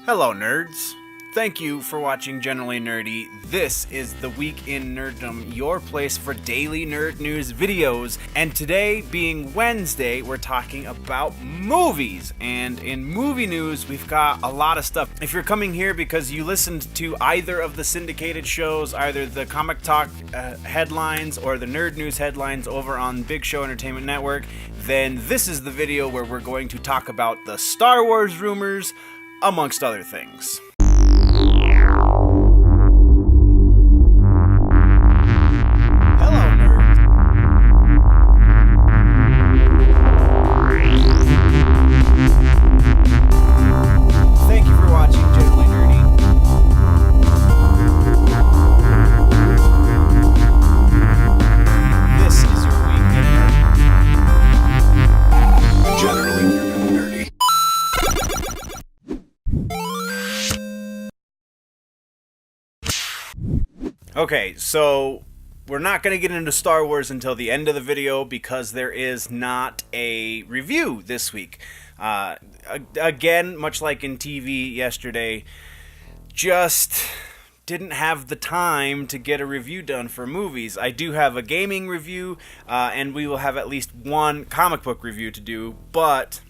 Hello, nerds. Thank you for watching Generally Nerdy. This is the Week in Nerdom, your place for daily nerd news videos. And today, being Wednesday, we're talking about movies. And in movie news, we've got a lot of stuff. If you're coming here because you listened to either of the syndicated shows, either the Comic Talk headlines or the Nerd News headlines over on Big Show Entertainment Network, then this is the video where we're going to talk about the Star Wars rumors, amongst other things. Okay, so we're not going to get into Star Wars until the end of the video because there is not a review this week. Again, much like in TV yesterday, just didn't have the time to get a review done for movies. I do have a gaming review, and we will have at least one comic book review to do, but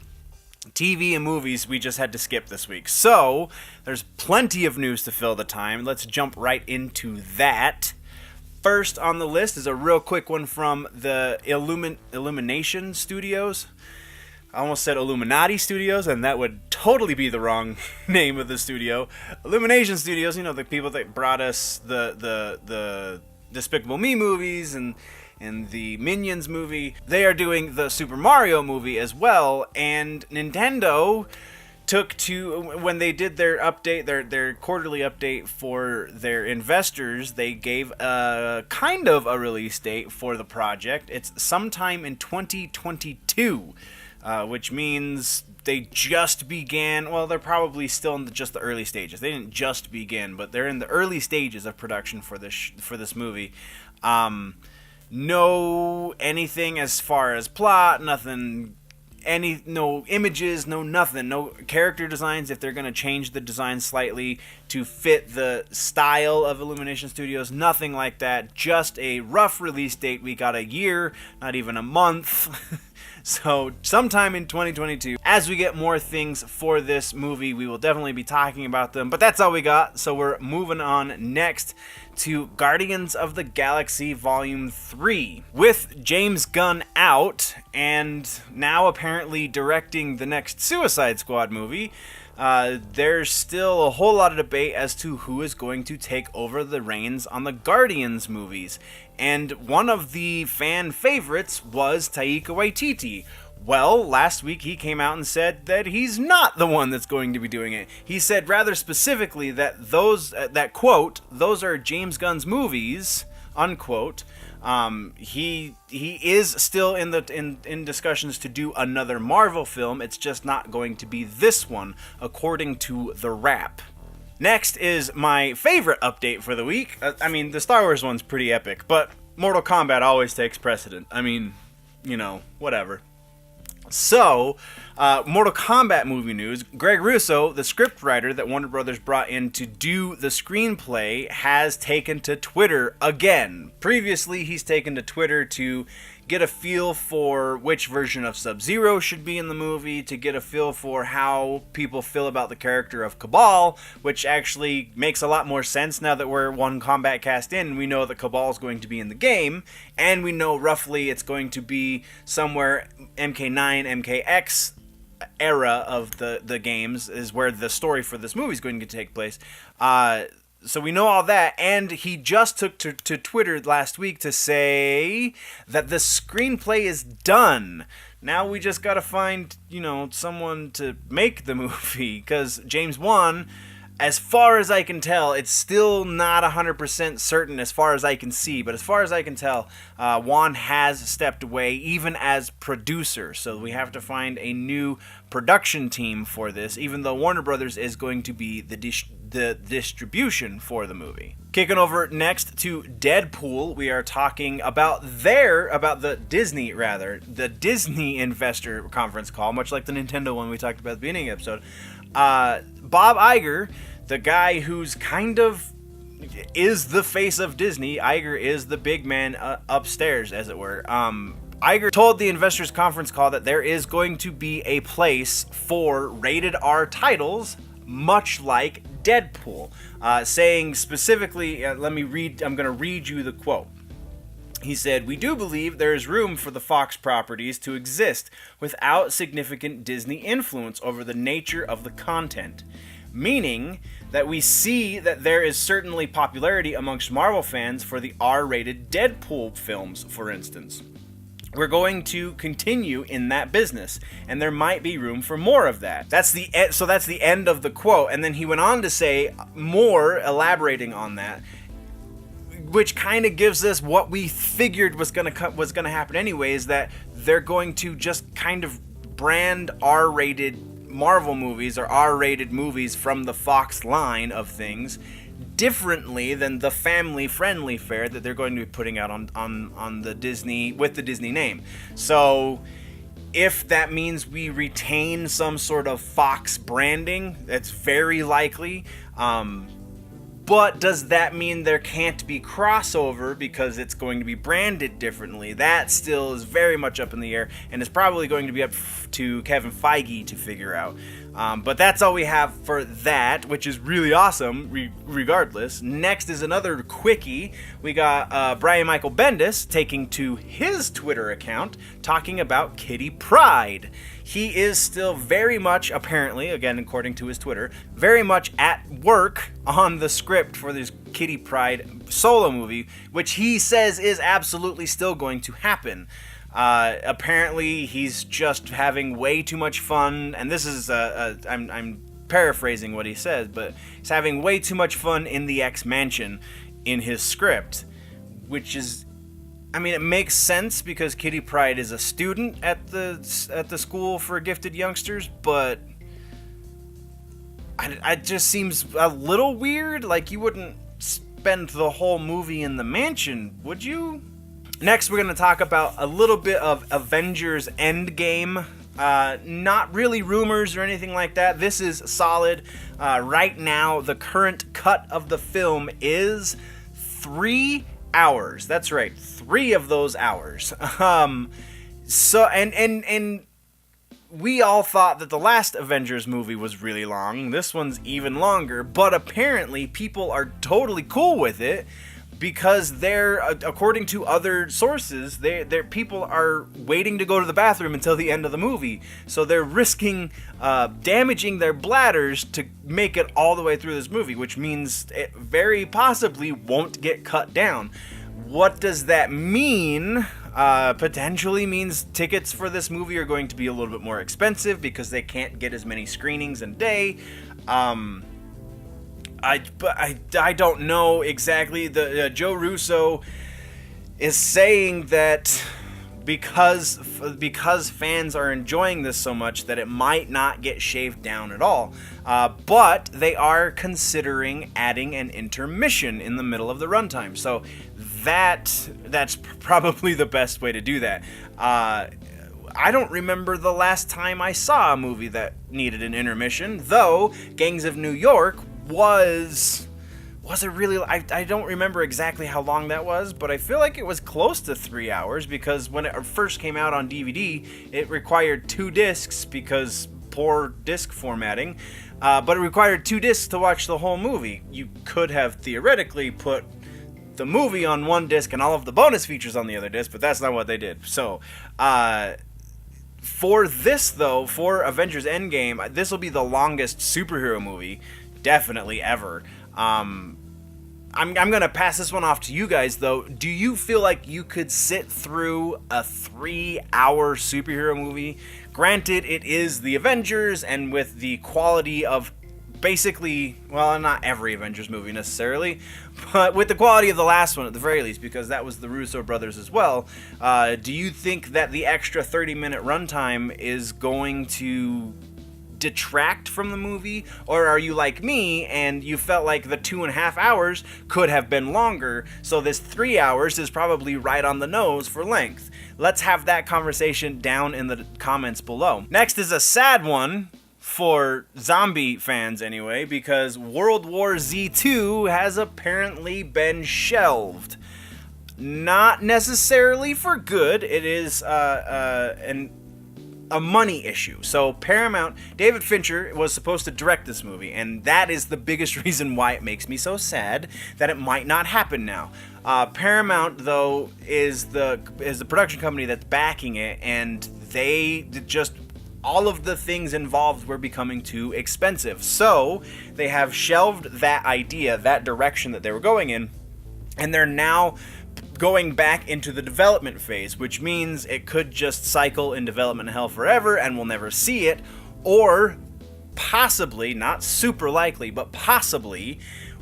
TV and movies we just had to skip this week. So, there's plenty of news to fill the time. Let's jump right into that. First on the list is a real quick one from the Illumination Studios. I almost said Illuminati Studios, and that would totally be the wrong name of the studio. Illumination Studios, you know, the people that brought us the Despicable Me movies and the Minions movie. They are doing the Super Mario movie as well, and Nintendo took to, when they did their update, their quarterly update for their investors, they gave a kind of a release date for the project. It's sometime in 2022, which means they just began, well, they're probably still in just the early stages. They didn't just begin, but they're in the early stages of production for this movie. No anything as far as plot, nothing, no images, no nothing, no character designs if they're going to change the design slightly to fit the style of Illumination Studios, nothing like that, just a rough release date. We got a year, not even a month. So, sometime in 2022, as we get more things for this movie, we will definitely be talking about them. But that's all we got, so we're moving on next to Guardians of the Galaxy Volume 3. With James Gunn out, and now apparently directing the next Suicide Squad movie, there's still a whole lot of debate as to who is going to take over the reins on the Guardians movies. And one of the fan favorites was Taika Waititi. Well, last week he came out and said that he's not the one that's going to be doing it. He said rather specifically that that quote, those are James Gunn's movies, unquote. He is still in discussions to do another Marvel film. It's just not going to be this one, according to The Wrap. Next is my favorite update for the week. I mean, the Star Wars one's pretty epic, but Mortal Kombat always takes precedent. I mean, you know, whatever. So, Mortal Kombat movie news. Greg Russo, the scriptwriter that Warner Brothers brought in to do the screenplay, has taken to Twitter again. Previously, he's taken to Twitter to get a feel for which version of Sub-Zero should be in the movie, to get a feel for how people feel about the character of Cabal, which actually makes a lot more sense now that we're one combat cast in. We know that Cabal is going to be in the game, and we know roughly it's going to be somewhere MK9, MKX era of the games is where the story for this movie is going to take place. So we know all that, and he just took to Twitter last week to say that the screenplay is done. Now we just gotta find, you know, someone to make the movie, because James Wan, as far as I can tell, it's still not 100% certain as far as I can see, but as far as I can tell, Wan has stepped away, even as producer, so we have to find a new production team for this, even though Warner Brothers is going to be the the distribution for the movie. Kicking over next to Deadpool, we are talking about the Disney investor conference call, much like the Nintendo one we talked about at the beginning of the episode. Bob Iger, the guy who's kind of is the face of Disney. Iger is the big man upstairs, as it were. Iger told the investors conference call that there is going to be a place for rated R titles, much like Deadpool, saying specifically, I'm going to read you the quote. He said, "We do believe there is room for the Fox properties to exist without significant Disney influence over the nature of the content. Meaning that we see that there is certainly popularity amongst Marvel fans for the R-rated Deadpool films, for instance. We're going to continue in that business, and there might be room for more of that." That's the end of the quote, and then he went on to say more, elaborating on that, which kind of gives us what we figured was going to happen anyway, is that they're going to just kind of brand R-rated Marvel movies or R-rated movies from the Fox line of things differently than the family-friendly fare that they're going to be putting out on the Disney, with the Disney name. So if that means we retain some sort of Fox branding, that's very likely. But does that mean there can't be crossover because it's going to be branded differently? That still is very much up in the air, and it's probably going to be up to Kevin Feige to figure out. But that's all we have for that, which is really awesome regardless. Next is another quickie. We got Brian Michael Bendis taking to his Twitter account talking about Kitty Pryde. He is still very much, apparently, again according to his Twitter, very much at work on the script for this Kitty Pryde solo movie, which he says is absolutely still going to happen. Apparently he's just having way too much fun, and this is I'm paraphrasing what he says, but he's having way too much fun in the X-Mansion in his script, which is, I mean, it makes sense because Kitty Pryde is a student at the school for gifted youngsters, but it just seems a little weird. Like, you wouldn't spend the whole movie in the mansion, would you? Next, we're going to talk about a little bit of Avengers End Game. Not really rumors or anything like that. This is solid. Right now, the current cut of the film is 3 hours. That's right, 3 of those hours. And we all thought that the last Avengers movie was really long. This one's even longer, but apparently people are totally cool with it. Because they're, according to other sources, people are waiting to go to the bathroom until the end of the movie. So they're risking damaging their bladders to make it all the way through this movie, which means it very possibly won't get cut down. What does that mean? Potentially means tickets for this movie are going to be a little bit more expensive because they can't get as many screenings in a day. I don't know exactly. The Joe Russo is saying that because fans are enjoying this so much that it might not get shaved down at all. But they are considering adding an intermission in the middle of the runtime. So that's probably the best way to do that. I don't remember the last time I saw a movie that needed an intermission, though Gangs of New York was it really? I don't remember exactly how long that was, but I feel like it was close to 3 hours because when it first came out on DVD, it required 2 discs because poor disc formatting, but it required 2 discs to watch the whole movie. You could have theoretically put the movie on 1 disc and all of the bonus features on the other disc, but that's not what they did. So, for this though, for Avengers End Game, this will be the longest superhero movie definitely ever. I'm gonna pass this one off to you guys though. Do you feel like you could sit through a 3-hour superhero movie? Granted, it is the Avengers, and with the quality of basically, well, not every Avengers movie necessarily, but with the quality of the last one at the very least, because that was the Russo brothers as well. Do you think that the extra 30-minute runtime is going to detract from the movie? Or are you like me and you felt like the 2.5 hours could have been longer, so this 3 hours is probably right on the nose for length? Let's have that conversation down in the comments below. Next is a sad one, for zombie fans anyway, because World War Z 2 has apparently been shelved. Not necessarily for good. It is a money issue. So Paramount, David Fincher was supposed to direct this movie, and that is the biggest reason why it makes me so sad that it might not happen now. Paramount, though, is the production company that's backing it, and they just, all of the things involved were becoming too expensive. So they have shelved that idea, that direction that they were going in, and they're now going back into the development phase, which means it could just cycle in development hell forever and we'll never see it, or possibly, not super likely, but possibly,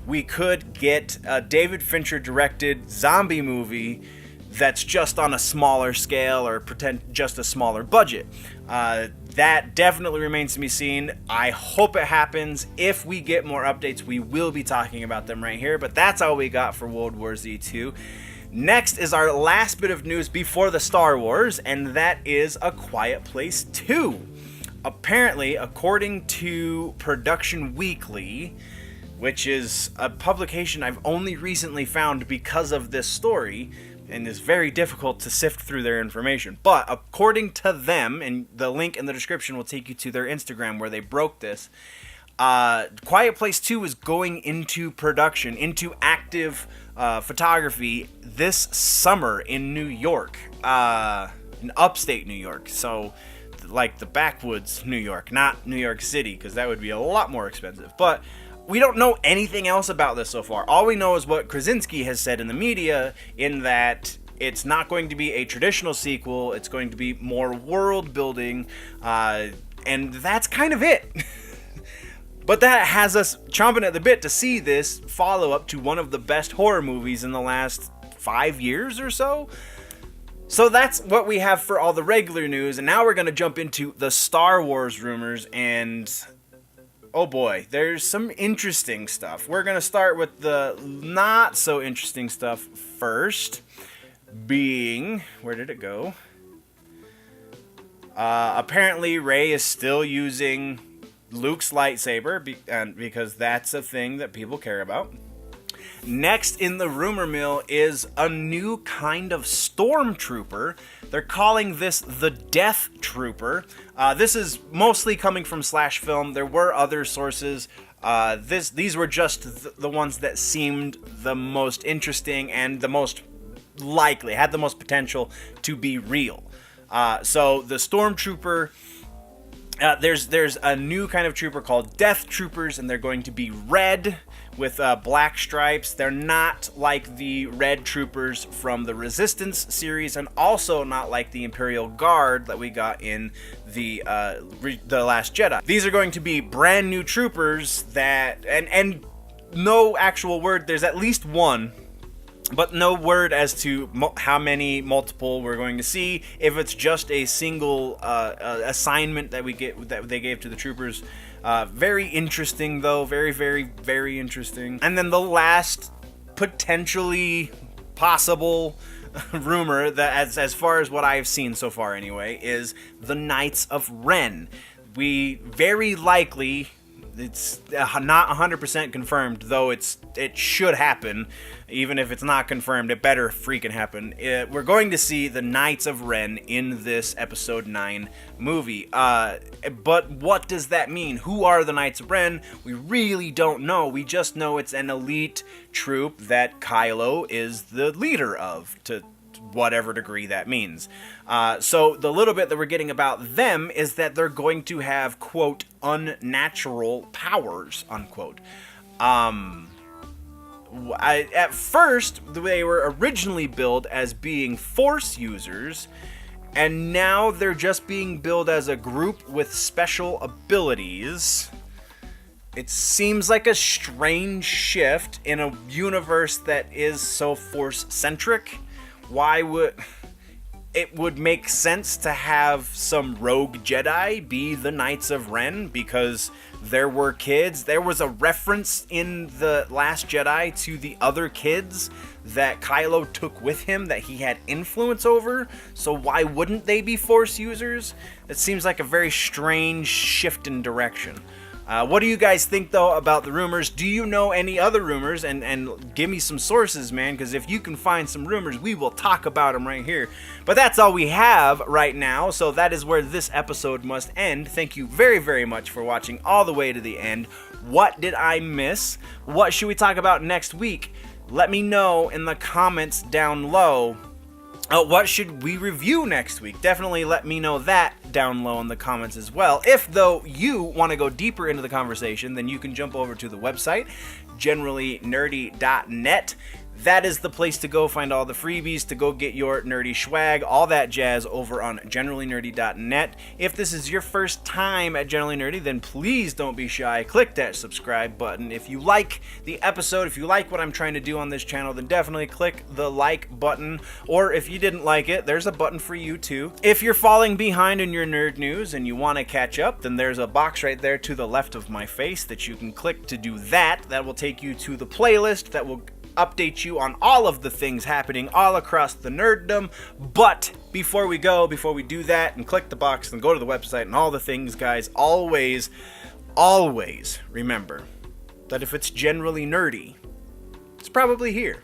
we could get a David Fincher directed zombie movie that's just on a smaller scale or just a smaller budget. That definitely remains to be seen. I hope it happens. If we get more updates, we will be talking about them right here, but that's all we got for World War Z 2. Next is our last bit of news before the Star Wars, and that is A Quiet Place 2. Apparently, according to Production Weekly, which is a publication I've only recently found because of this story, and is very difficult to sift through their information. But according to them, and the link in the description will take you to their Instagram where they broke this, Quiet Place 2 is going into production, into active photography this summer in New York, in upstate New York. So, like the backwoods New York, not New York City, because that would be a lot more expensive. But we don't know anything else about this so far. All we know is what Krasinski has said in the media, in that it's not going to be a traditional sequel. It's going to be more world building, and that's kind of it. But that has us chomping at the bit to see this follow-up to one of the best horror movies in the last 5 years or so. So that's what we have for all the regular news, and now we're going to jump into the Star Wars rumors, and oh boy, there's some interesting stuff. We're going to start with the not so interesting stuff first, being, where did it go? Apparently Rey is still using Luke's lightsaber, because that's a thing that people care about. Next in the rumor mill is a new kind of stormtrooper. They're calling this the Death Trooper. This is mostly coming from Slash Film. There were other sources. These were just the ones that seemed the most interesting and the most likely, had the most potential to be real. So the stormtrooper, there's a new kind of trooper called Death Troopers, and they're going to be red with black stripes. They're not like the red troopers from the Resistance series, and also not like the Imperial Guard that we got in the Last Jedi. These are going to be brand new troopers that, and no actual word, there's at least one, but no word as to how many multiple we're going to see. If it's just a single assignment that they gave to the troopers. Very interesting, though. Very, very, very interesting. And then the last potentially possible rumor, that as far as what I've seen so far anyway, is the Knights of Ren. We very likely, it's not 100% confirmed, though it should happen. Even if it's not confirmed, it better freaking happen. We're going to see the Knights of Ren in this Episode 9 movie. But what does that mean? Who are the Knights of Ren? We really don't know. We just know it's an elite troop that Kylo is the leader of, to whatever degree that means. So the little bit that we're getting about them is that they're going to have, quote, unnatural powers, unquote. At first, they were originally billed as being Force users, and now they're just being billed as a group with special abilities. It seems like a strange shift in a universe that is so Force-centric. Why would... it would make sense to have some rogue Jedi be the Knights of Ren, because there were kids. There was a reference in The Last Jedi to the other kids that Kylo took with him that he had influence over, so why wouldn't they be Force users? It seems like a very strange shift in direction. What do you guys think, though, about the rumors? Do you know any other rumors? And give me some sources, man, because if you can find some rumors, we will talk about them right here. But that's all we have right now, so that is where this episode must end. Thank you very, very much for watching all the way to the end. What did I miss? What should we talk about next week? Let me know in the comments down low. What should we review next week? Definitely let me know that down low in the comments as well. If, though, you want to go deeper into the conversation, then you can jump over to the website, generallynerdy.net. That is the place to go find all the freebies, to go get your nerdy swag, all that jazz over on generallynerdy.net. If this is your first time at Generally Nerdy, then please don't be shy. Click that subscribe button. If you like the episode, if you like what I'm trying to do on this channel, then definitely click the like button. Or if you didn't like it, there's a button for you too. If you're falling behind in your nerd news and you want to catch up, then there's a box right there to the left of my face that you can click to do that. That will take you to the playlist that will update you on all of the things happening all across the nerddom. But before we do that and click the box and go to the website and all the things, guys, always remember that if it's generally nerdy, it's probably here.